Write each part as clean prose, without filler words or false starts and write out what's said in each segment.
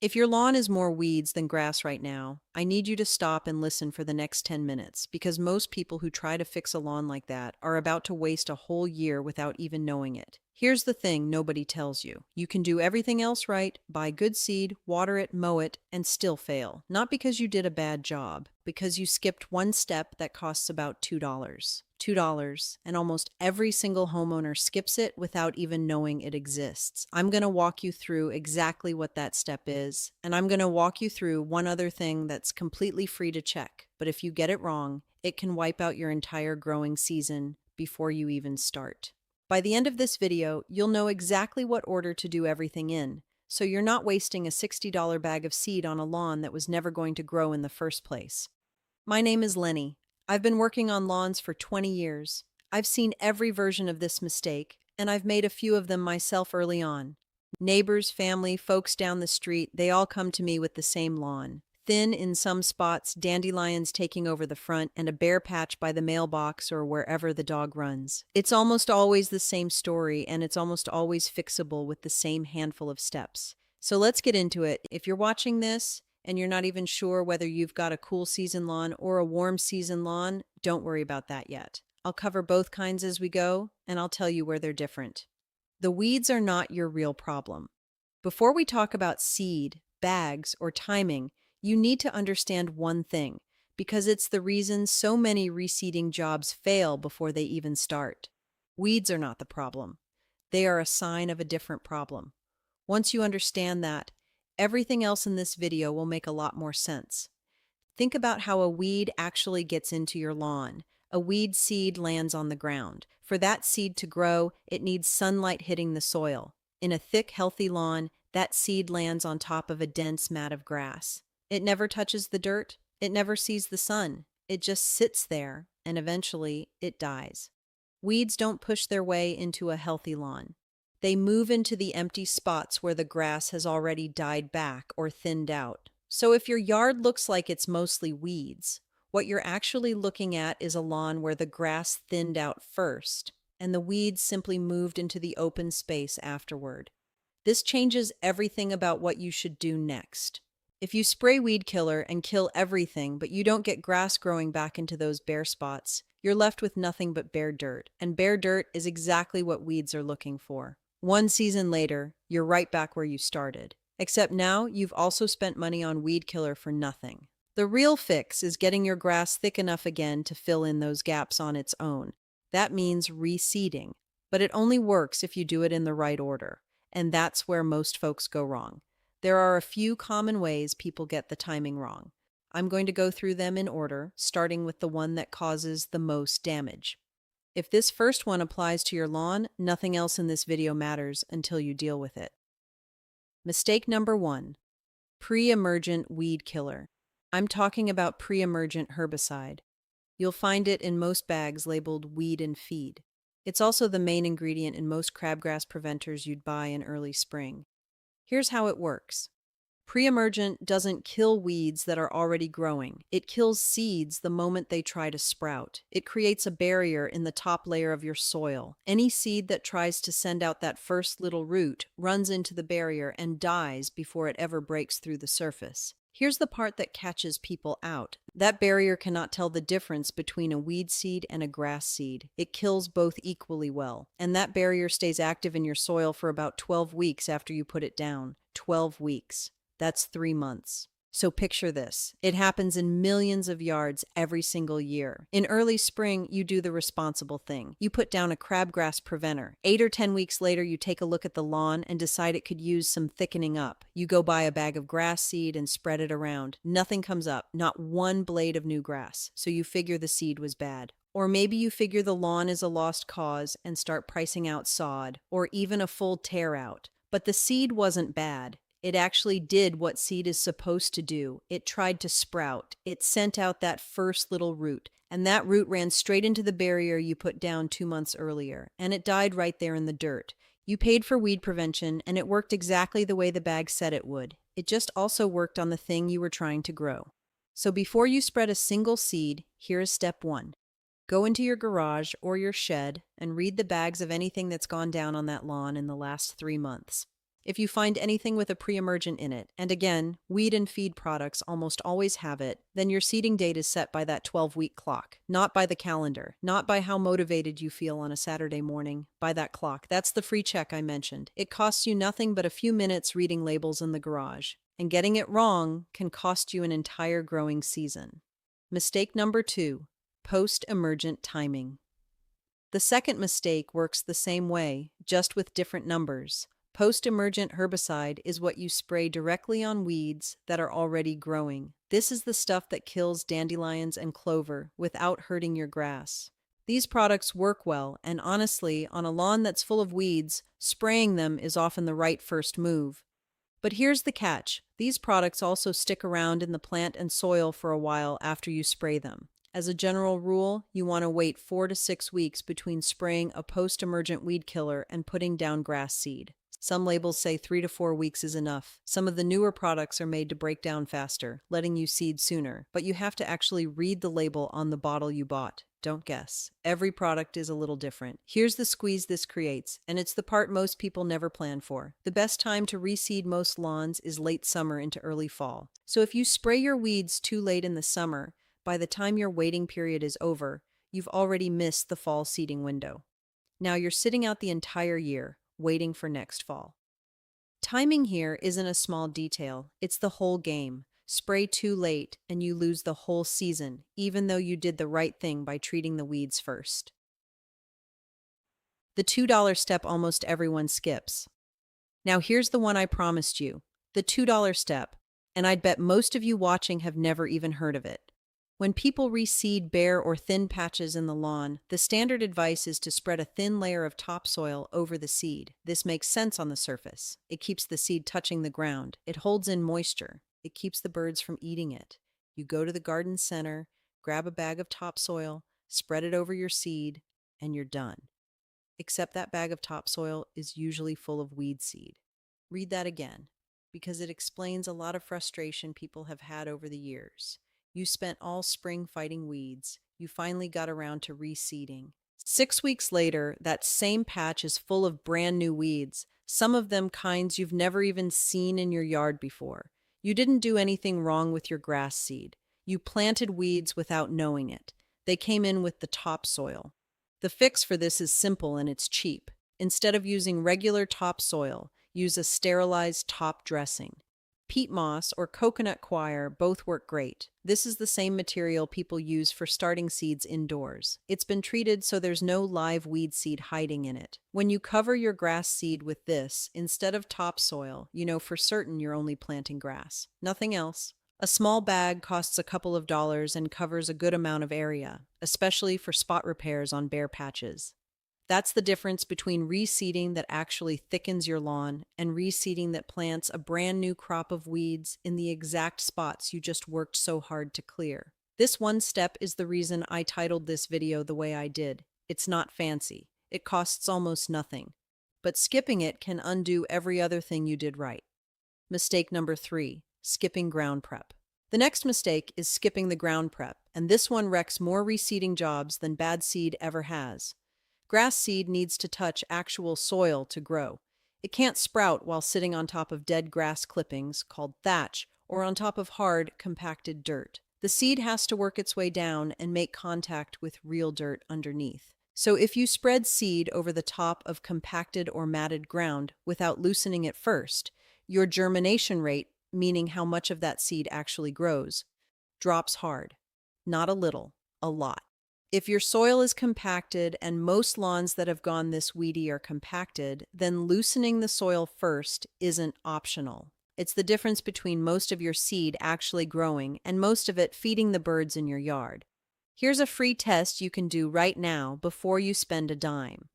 If your lawn is more weeds than grass right now, I need you to stop and listen for the next 10 minutes because most people who try to fix a lawn like that are about to waste a whole year without even knowing it. Here's the thing nobody tells you. You can do everything else right, buy good seed, water it, mow it, and still fail. Not because you did a bad job, because you skipped one step that costs about $2. $2, and almost every single homeowner skips it without even knowing it exists. I'm going to walk you through exactly what that step is, and I'm going to walk you through one other thing that's completely free to check. But if you get it wrong, it can wipe out your entire growing season before you even start. By the end of this video, you'll know exactly what order to do everything in, so you're not wasting a $60 bag of seed on a lawn that was never going to grow in the first place. My name is Lenny. I've been working on lawns for 20 years. I've seen every version of this mistake, and I've made a few of them myself early on. Neighbors, family, folks down the street, they all come to me with the same lawn. Thin in some spots, dandelions taking over the front, and a bare patch by the mailbox or wherever the dog runs. It's almost always the same story, and it's almost always fixable with the same handful of steps. So let's get into it. If you're watching this, and you're not even sure whether you've got a cool season lawn or a warm season lawn, don't worry about that yet. I'll cover both kinds as we go, and I'll tell you where they're different. The weeds are not your real problem. Before we talk about seed, bags, or timing, you need to understand one thing, because it's the reason so many reseeding jobs fail before they even start. Weeds are not the problem. They are a sign of a different problem. Once you understand that, everything else in this video will make a lot more sense. Think about how a weed actually gets into your lawn. A weed seed lands on the ground. For that seed to grow, it needs sunlight hitting the soil. In a thick, healthy lawn, that seed lands on top of a dense mat of grass. It never touches the dirt. It never sees the sun. It just sits there, and eventually it dies. Weeds don't push their way into a healthy lawn. They move into the empty spots where the grass has already died back or thinned out. So if your yard looks like it's mostly weeds, what you're actually looking at is a lawn where the grass thinned out first, and the weeds simply moved into the open space afterward. This changes everything about what you should do next. If you spray weed killer and kill everything, but you don't get grass growing back into those bare spots, you're left with nothing but bare dirt, and bare dirt is exactly what weeds are looking for. One season later, you're right back where you started. Except now, you've also spent money on weed killer for nothing. The real fix is getting your grass thick enough again to fill in those gaps on its own. That means reseeding. But it only works if you do it in the right order. And that's where most folks go wrong. There are a few common ways people get the timing wrong. I'm going to go through them in order, starting with the one that causes the most damage. If this first one applies to your lawn, nothing else in this video matters until you deal with it. Mistake number 1. Pre-emergent weed killer. I'm talking about pre-emergent herbicide. You'll find it in most bags labeled weed and feed. It's also the main ingredient in most crabgrass preventers you'd buy in early spring. Here's how it works. Pre-emergent doesn't kill weeds that are already growing. It kills seeds the moment they try to sprout. It creates a barrier in the top layer of your soil. Any seed that tries to send out that first little root runs into the barrier and dies before it ever breaks through the surface. Here's the part that catches people out. That barrier cannot tell the difference between a weed seed and a grass seed. It kills both equally well. And that barrier stays active in your soil for about 12 weeks after you put it down. 12 weeks. That's 3 months. So picture this. It happens in millions of yards every single year. In early spring, you do the responsible thing. You put down a crabgrass preventer. 8 or 10 weeks later, you take a look at the lawn and decide it could use some thickening up. You go buy a bag of grass seed and spread it around. Nothing comes up, not one blade of new grass. So you figure the seed was bad. Or maybe you figure the lawn is a lost cause and start pricing out sod, or even a full tear out. But the seed wasn't bad. It actually did what seed is supposed to do. It tried to sprout. It sent out that first little root, and that root ran straight into the barrier you put down 2 months earlier, and it died right there in the dirt. You paid for weed prevention, and it worked exactly the way the bag said it would. It just also worked on the thing you were trying to grow. So before you spread a single seed, here is step 1. Go into your garage or your shed and read the bags of anything that's gone down on that lawn in the last 3 months. If you find anything with a pre-emergent in it, and again, weed and feed products almost always have it, then your seeding date is set by that 12-week clock, not by the calendar, not by how motivated you feel on a Saturday morning, by that clock. That's the free check I mentioned. It costs you nothing but a few minutes reading labels in the garage, and getting it wrong can cost you an entire growing season. Mistake number 2, post-emergent timing. The second mistake works the same way, just with different numbers. Post-emergent herbicide is what you spray directly on weeds that are already growing. This is the stuff that kills dandelions and clover without hurting your grass. These products work well, and honestly, on a lawn that's full of weeds, spraying them is often the right first move. But here's the catch. These products also stick around in the plant and soil for a while after you spray them. As a general rule, you want to wait 4 to 6 weeks between spraying a post-emergent weed killer and putting down grass seed. Some labels say 3 to 4 weeks is enough. Some of the newer products are made to break down faster, letting you seed sooner, but you have to actually read the label on the bottle you bought. Don't guess. Every product is a little different. Here's the squeeze this creates, and it's the part most people never plan for. The best time to reseed most lawns is late summer into early fall. So if you spray your weeds too late in the summer, by the time your waiting period is over, you've already missed the fall seeding window. Now you're sitting out the entire year, waiting for next fall. Timing here isn't a small detail, it's the whole game. Spray too late and you lose the whole season, even though you did the right thing by treating the weeds first. The $2 step almost everyone skips. Now here's the one I promised you, the $2 step, and I'd bet most of you watching have never even heard of it. When people reseed bare or thin patches in the lawn, the standard advice is to spread a thin layer of topsoil over the seed. This makes sense on the surface. It keeps the seed touching the ground. It holds in moisture. It keeps the birds from eating it. You go to the garden center, grab a bag of topsoil, spread it over your seed, and you're done. Except that bag of topsoil is usually full of weed seed. Read that again, because it explains a lot of frustration people have had over the years. You spent all spring fighting weeds. You finally got around to reseeding. 6 weeks later, that same patch is full of brand new weeds, some of them kinds you've never even seen in your yard before. You didn't do anything wrong with your grass seed. You planted weeds without knowing it. They came in with the topsoil. The fix for this is simple and it's cheap. Instead of using regular topsoil, use a sterilized top dressing. Peat moss or coconut coir both work great. This is the same material people use for starting seeds indoors. It's been treated so there's no live weed seed hiding in it. When you cover your grass seed with this, instead of topsoil, you know for certain you're only planting grass. Nothing else. A small bag costs a couple of dollars and covers a good amount of area, especially for spot repairs on bare patches. That's the difference between reseeding that actually thickens your lawn and reseeding that plants a brand new crop of weeds in the exact spots you just worked so hard to clear. This one step is the reason I titled this video the way I did. It's not fancy. It costs almost nothing. But skipping it can undo every other thing you did right. Mistake number 3, skipping ground prep. The next mistake is skipping the ground prep, and this one wrecks more reseeding jobs than bad seed ever has. Grass seed needs to touch actual soil to grow. It can't sprout while sitting on top of dead grass clippings, called thatch, or on top of hard, compacted dirt. The seed has to work its way down and make contact with real dirt underneath. So if you spread seed over the top of compacted or matted ground without loosening it first, your germination rate, meaning how much of that seed actually grows, drops hard. Not a little, a lot. If your soil is compacted, and most lawns that have gone this weedy are compacted, then loosening the soil first isn't optional. It's the difference between most of your seed actually growing and most of it feeding the birds in your yard. Here's a free test you can do right now before you spend a dime.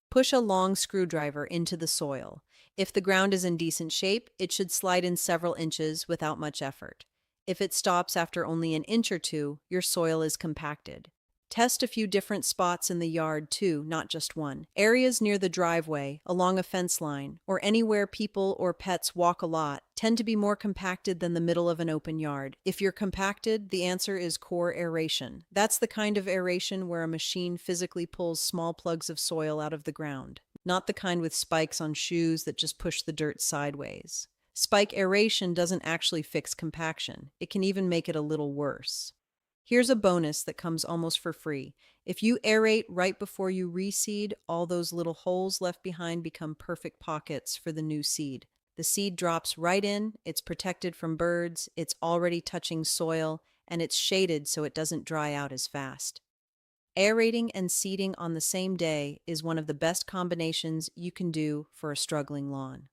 Push a long screwdriver into the soil. If the ground is in decent shape, it should slide in several inches without much effort. If it stops after only an inch or two, your soil is compacted. Test a few different spots in the yard too, not just one. Areas near the driveway, along a fence line, or anywhere people or pets walk a lot tend to be more compacted than the middle of an open yard. If you're compacted, the answer is core aeration. That's the kind of aeration where a machine physically pulls small plugs of soil out of the ground. not the kind with spikes on shoes that just push the dirt sideways. Spike aeration doesn't actually fix compaction. It can even make it a little worse. Here's a bonus that comes almost for free. If you aerate right before you reseed, all those little holes left behind become perfect pockets for the new seed. The seed drops right in, it's protected from birds, it's already touching soil, and it's shaded so it doesn't dry out as fast. Aerating and seeding on the same day is one of the best combinations you can do for a struggling lawn.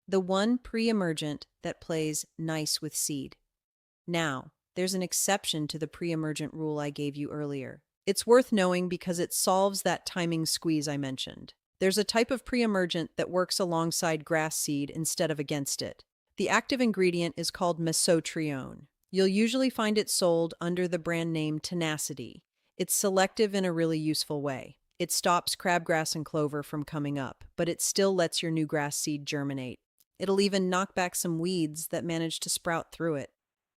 The one pre-emergent that plays nice with seed. Now, there's an exception to the pre-emergent rule I gave you earlier. It's worth knowing because it solves that timing squeeze I mentioned. There's a type of pre-emergent that works alongside grass seed instead of against it. The active ingredient is called mesotrione. You'll usually find it sold under the brand name Tenacity. It's selective in a really useful way. It stops crabgrass and clover from coming up, but it still lets your new grass seed germinate. It'll even knock back some weeds that manage to sprout through it.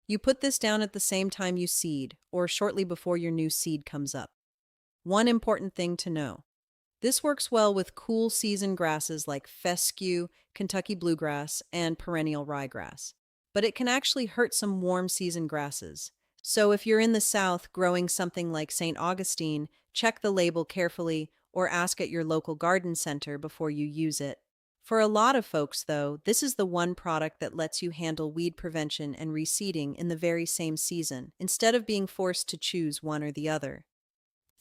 You put this down at the same time you seed, or shortly before your new seed comes up. One important thing to know. This works well with cool season grasses like fescue, Kentucky bluegrass, and perennial ryegrass. But it can actually hurt some warm season grasses. So if you're in the South growing something like St. Augustine, check the label carefully or ask at your local garden center before you use it. For a lot of folks, though, this is the one product that lets you handle weed prevention and reseeding in the very same season, instead of being forced to choose one or the other.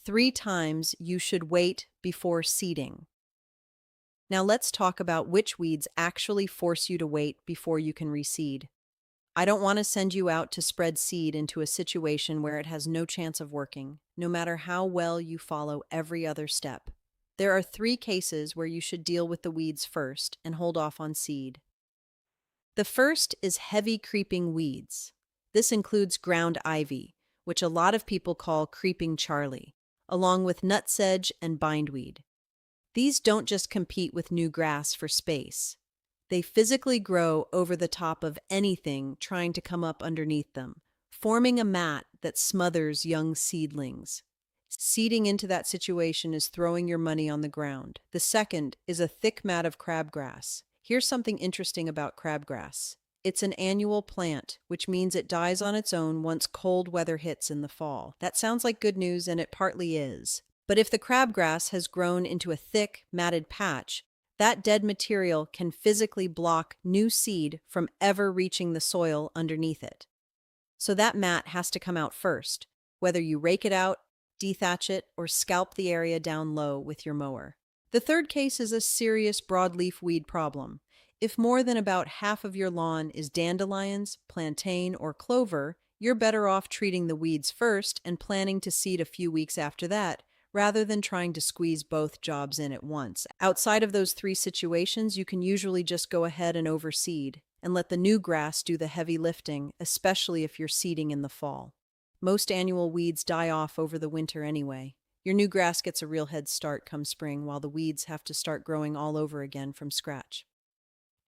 3 times you should wait before seeding. Now let's talk about which weeds actually force you to wait before you can reseed. I don't want to send you out to spread seed into a situation where it has no chance of working, no matter how well you follow every other step. There are 3 cases where you should deal with the weeds first and hold off on seed. The first is heavy creeping weeds. This includes ground ivy, which a lot of people call creeping Charlie, along with nutsedge and bindweed. These don't just compete with new grass for space. They physically grow over the top of anything trying to come up underneath them, forming a mat that smothers young seedlings. Seeding into that situation is throwing your money on the ground. The second is a thick mat of crabgrass. Here's something interesting about crabgrass. It's an annual plant, which means it dies on its own once cold weather hits in the fall. That sounds like good news, and it partly is. But if the crabgrass has grown into a thick, matted patch, that dead material can physically block new seed from ever reaching the soil underneath it. So that mat has to come out first, whether you rake it out, dethatch it, or scalp the area down low with your mower. The third case is a serious broadleaf weed problem. If more than about half of your lawn is dandelions, plantain, or clover, you're better off treating the weeds first and planning to seed a few weeks after that, rather than trying to squeeze both jobs in at once. Outside of those 3 situations, you can usually just go ahead and overseed and let the new grass do the heavy lifting, especially if you're seeding in the fall. Most annual weeds die off over the winter anyway. Your new grass gets a real head start come spring, while the weeds have to start growing all over again from scratch.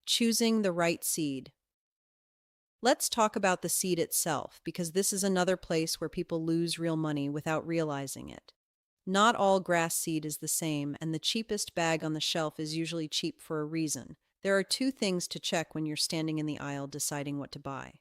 Choosing the right seed. Let's talk about the seed itself, because this is another place where people lose real money without realizing it. Not all grass seed is the same, and the cheapest bag on the shelf is usually cheap for a reason. There are 2 things to check when you're standing in the aisle deciding what to buy.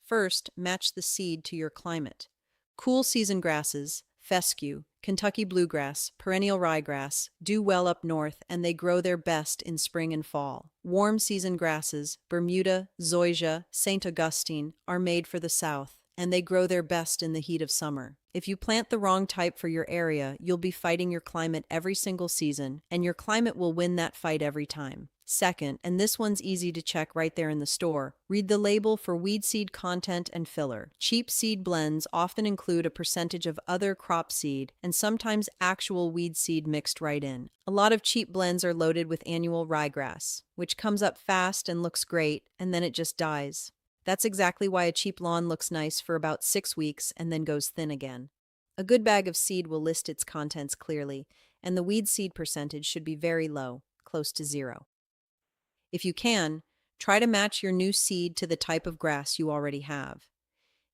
First, match the seed to your climate. Cool season grasses, fescue, Kentucky bluegrass, perennial ryegrass, do well up north, and they grow their best in spring and fall. Warm season grasses, Bermuda, zoysia, St. Augustine, are made for the south, and they grow their best in the heat of summer. If you plant the wrong type for your area, you'll be fighting your climate every single season, and your climate will win that fight every time. Second, and this one's easy to check right there in the store, read the label for weed seed content and filler. Cheap seed blends often include a percentage of other crop seed and sometimes actual weed seed mixed right in. A lot of cheap blends are loaded with annual ryegrass, which comes up fast and looks great, and then it just dies. That's exactly why a cheap lawn looks nice for about 6 weeks and then goes thin again. A good bag of seed will list its contents clearly, and the weed seed percentage should be very low, close to 0. If you can, try to match your new seed to the type of grass you already have.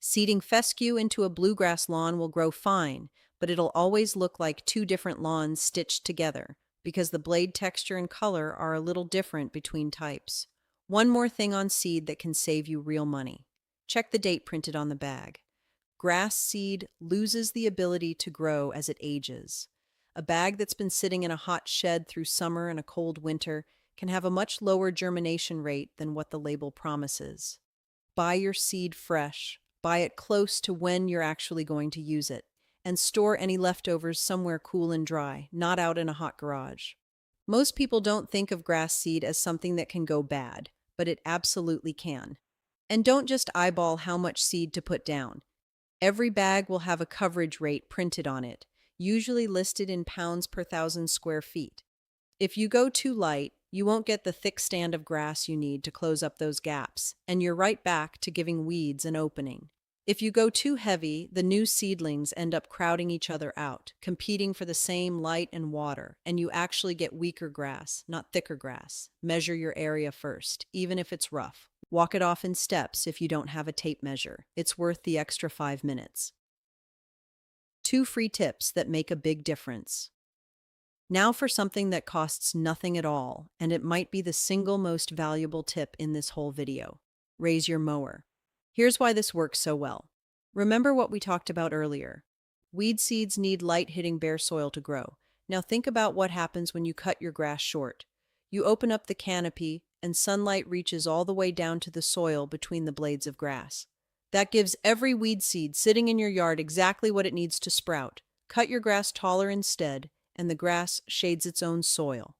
Seeding fescue into a bluegrass lawn will grow fine, but it'll always look like 2 different lawns stitched together because the blade texture and color are a little different between types. One more thing on seed that can save you real money. Check the date printed on the bag. Grass seed loses the ability to grow as it ages. A bag that's been sitting in a hot shed through summer and a cold winter can have a much lower germination rate than what the label promises. Buy your seed fresh, buy it close to when you're actually going to use it, and store any leftovers somewhere cool and dry, not out in a hot garage. Most people don't think of grass seed as something that can go bad, but it absolutely can. And don't just eyeball how much seed to put down. Every bag will have a coverage rate printed on it, usually listed in pounds per 1,000 square feet. If you go too light, you won't get the thick stand of grass you need to close up those gaps, and you're right back to giving weeds an opening. If you go too heavy, the new seedlings end up crowding each other out, competing for the same light and water, and you actually get weaker grass, not thicker grass. Measure your area first, even if it's rough. Walk it off in steps if you don't have a tape measure. It's worth the extra 5 minutes. 2 free tips that make a big difference. Now for something that costs nothing at all, and it might be the single most valuable tip in this whole video. Raise your mower. Here's why this works so well. Remember what we talked about earlier. Weed seeds need light-hitting bare soil to grow. Now think about what happens when you cut your grass short. You open up the canopy, and sunlight reaches all the way down to the soil between the blades of grass. That gives every weed seed sitting in your yard exactly what it needs to sprout. Cut your grass taller instead, and the grass shades its own soil.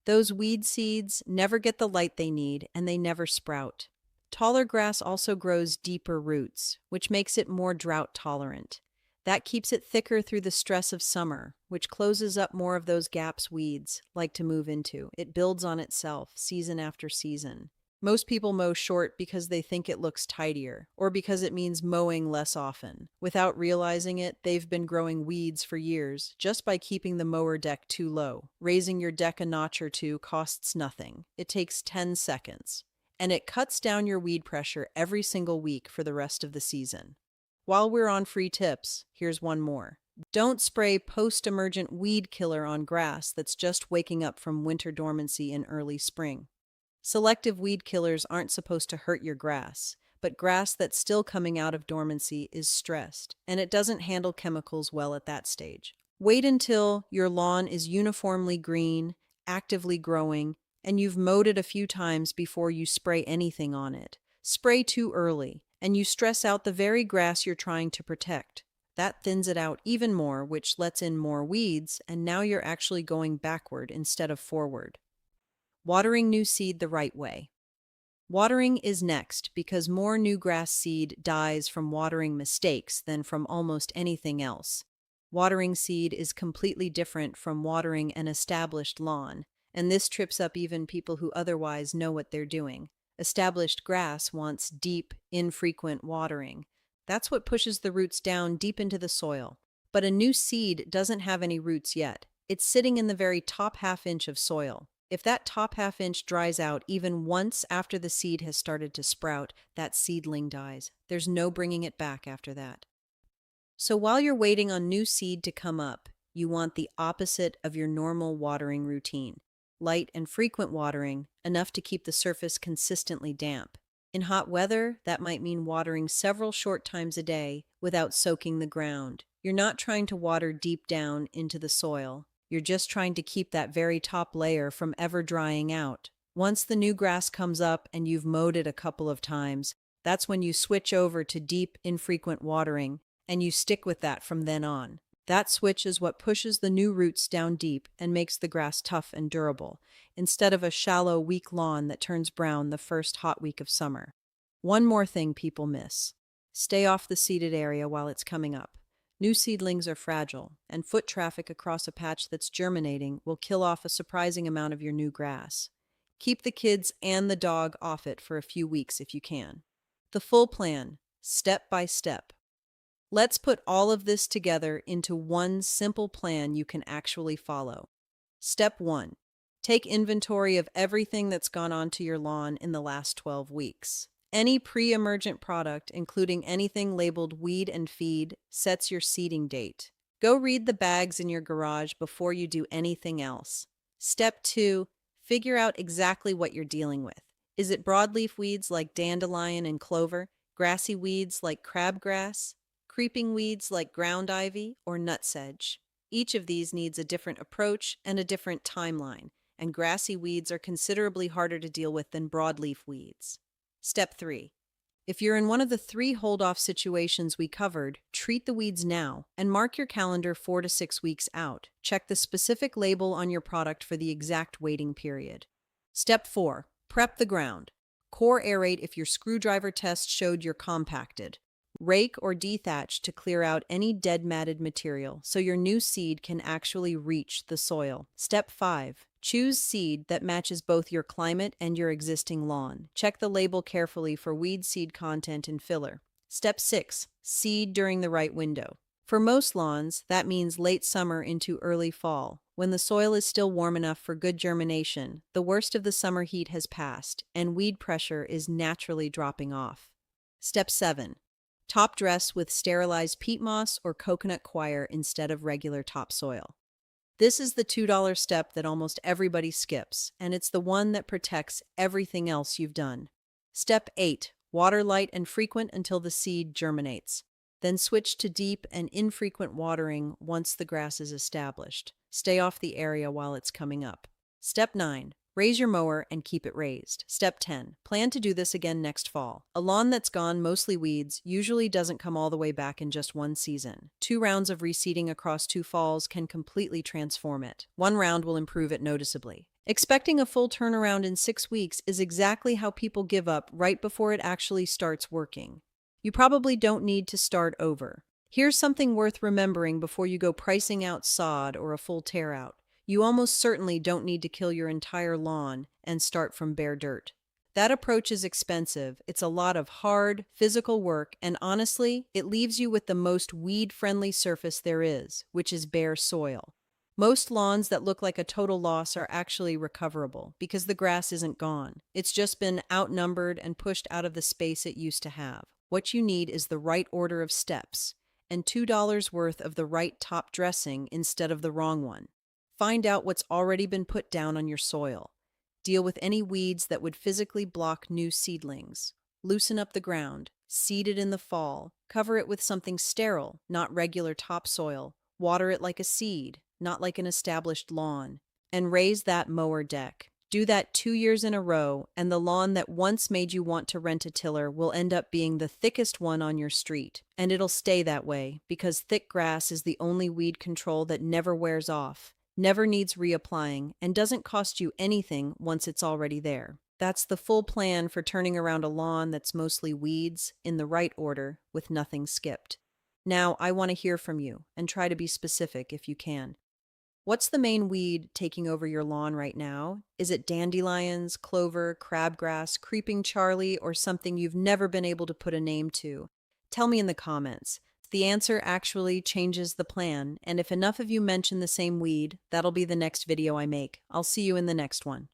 Those weed seeds never get the light they need, and they never sprout. Taller grass also grows deeper roots, which makes it more drought tolerant. That keeps it thicker through the stress of summer, which closes up more of those gaps weeds like to move into. It builds on itself, season after season. Most people mow short because they think it looks tidier, or because it means mowing less often. Without realizing it, they've been growing weeds for years, just by keeping the mower deck too low. Raising your deck a notch or two costs nothing. It takes 10 seconds. And it cuts down your weed pressure every single week for the rest of the season. While we're on free tips, here's one more. Don't spray post-emergent weed killer on grass that's just waking up from winter dormancy in early spring. Selective weed killers aren't supposed to hurt your grass, but grass that's still coming out of dormancy is stressed, and it doesn't handle chemicals well at that stage. Wait until your lawn is uniformly green, actively growing, and you've mowed it a few times before you spray anything on it. Spray too early, and you stress out the very grass you're trying to protect. That thins it out even more, which lets in more weeds, and now you're actually going backward instead of forward. Watering new seed the right way. Watering is next because more new grass seed dies from watering mistakes than from almost anything else. Watering seed is completely different from watering an established lawn, and this trips up even people who otherwise know what they're doing. Established grass wants deep, infrequent watering. That's what pushes the roots down deep into the soil. But a new seed doesn't have any roots yet. It's sitting in the very top half-inch of soil. If that top half-inch dries out even once after the seed has started to sprout, that seedling dies. There's no bringing it back after that. So while you're waiting on new seed to come up, you want the opposite of your normal watering routine. Light and frequent watering, enough to keep the surface consistently damp. In hot weather, that might mean watering several short times a day without soaking the ground. You're not trying to water deep down into the soil. You're just trying to keep that very top layer from ever drying out. Once the new grass comes up and you've mowed it a couple of times, that's when you switch over to deep, infrequent watering, and you stick with that from then on. That switch is what pushes the new roots down deep and makes the grass tough and durable, instead of a shallow, weak lawn that turns brown the first hot week of summer. One more thing people miss. Stay off the seeded area while it's coming up. New seedlings are fragile, and foot traffic across a patch that's germinating will kill off a surprising amount of your new grass. Keep the kids and the dog off it for a few weeks if you can. The full plan, step by step. Let's put all of this together into one simple plan you can actually follow. Step 1. Take inventory of everything that's gone onto your lawn in the last 12 weeks. Any pre-emergent product, including anything labeled weed and feed, sets your seeding date. Go read the bags in your garage before you do anything else. Step 2, figure out exactly what you're dealing with. Is it broadleaf weeds like dandelion and clover, grassy weeds like crabgrass, creeping weeds like ground ivy, or nutsedge? Each of these needs a different approach and a different timeline, and grassy weeds are considerably harder to deal with than broadleaf weeds. Step 3. If you're in one of the three hold-off situations we covered, treat the weeds now and mark your calendar 4 to 6 weeks out. Check the specific label on your product for the exact waiting period. Step 4. Prep the ground. Core aerate if your screwdriver test showed you're compacted. Rake or dethatch to clear out any dead matted material so your new seed can actually reach the soil. Step 5. Choose seed that matches both your climate and your existing lawn. Check the label carefully for weed seed content and filler. Step 6. Seed during the right window. For most lawns, that means late summer into early fall, when the soil is still warm enough for good germination, the worst of the summer heat has passed, and weed pressure is naturally dropping off. Step 7. Top dress with sterilized peat moss or coconut coir instead of regular topsoil. This is the $2 step that almost everybody skips, and it's the one that protects everything else you've done. Step 8. Water light and frequent until the seed germinates. Then switch to deep and infrequent watering once the grass is established. Stay off the area while it's coming up. Step 9. Raise your mower and keep it raised. Step 10. Plan to do this again next fall. A lawn that's gone mostly weeds usually doesn't come all the way back in just one season. 2 rounds of reseeding across 2 falls can completely transform it. 1 round will improve it noticeably. Expecting a full turnaround in 6 weeks is exactly how people give up right before it actually starts working. You probably don't need to start over. Here's something worth remembering before you go pricing out sod or a full tear out. You almost certainly don't need to kill your entire lawn and start from bare dirt. That approach is expensive, it's a lot of hard, physical work, and honestly, it leaves you with the most weed-friendly surface there is, which is bare soil. Most lawns that look like a total loss are actually recoverable because the grass isn't gone. It's just been outnumbered and pushed out of the space it used to have. What you need is the right order of steps and $2 worth of the right top dressing instead of the wrong one. Find out what's already been put down on your soil. Deal with any weeds that would physically block new seedlings. Loosen up the ground. Seed it in the fall. Cover it with something sterile, not regular topsoil. Water it like a seed, not like an established lawn. And raise that mower deck. Do that 2 years in a row, and the lawn that once made you want to rent a tiller will end up being the thickest one on your street. And it'll stay that way, because thick grass is the only weed control that never wears off, never needs reapplying, and doesn't cost you anything once it's already there. That's the full plan for turning around a lawn that's mostly weeds in the right order with nothing skipped. Now, I want to hear from you, and try to be specific if you can. What's the main weed taking over your lawn right now? Is it dandelions, clover, crabgrass, creeping Charlie, or something you've never been able to put a name to? Tell me in the comments. If the answer actually changes the plan, and if enough of you mention the same weed, that'll be the next video I make. I'll see you in the next one.